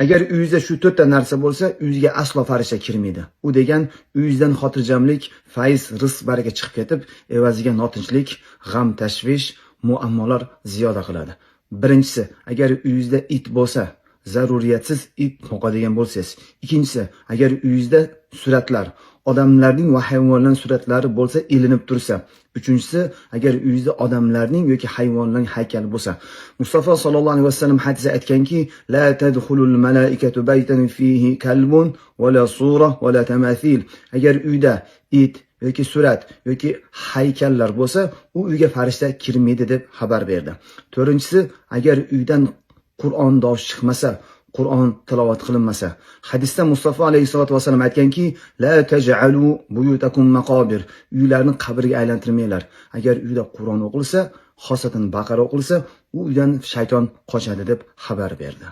Agar uyingizda shu 4 ta narsa bo'lsa, uyingizga aslo farishta kirmaydi. U degan uyingizdan xotirjamlik, fayz, rizq, baraka chiqib ketib, evaziga notinchlik, g'am, tashvish, muammolar ziyoda qiladi. Birinchisi, agar uyingizda it bo'lsa, zaruriyatsiz it boqadigan bo'lsangiz. Ikkinchisi, agar uyingizda suratlar, odamlarning va hayvonlarning suratlari bo'lsa, ilinib tursa. Uchinchisi, agar uyingizda odamlarning yoki hayvonlarning haykali bo'lsa. Mustafa sallallohu alayhi vasallam hadisda aytganki, la tadkhulul malaikatu baytan fihi kalbun va la sura va la tamathil. Agar uyda it yoki surat yoki haykallar bo'lsa, u uyga farishta kirmaydi deb xabar berdi. To'rtinchisi, agar uydan Qur'on tovushi chiqmasa, Qur'on tilovat qilinmasa. Hadisda Mustafa alayhisolatu vasallam aytganki, la taj'alu buyutakum maqabir. Uylarni qabrga aylantirmanglar. Agar uyda Qur'on o'qilsa, xosatan Baqara o'qilsa, u uydan shayton qochadi deb xabar berdi.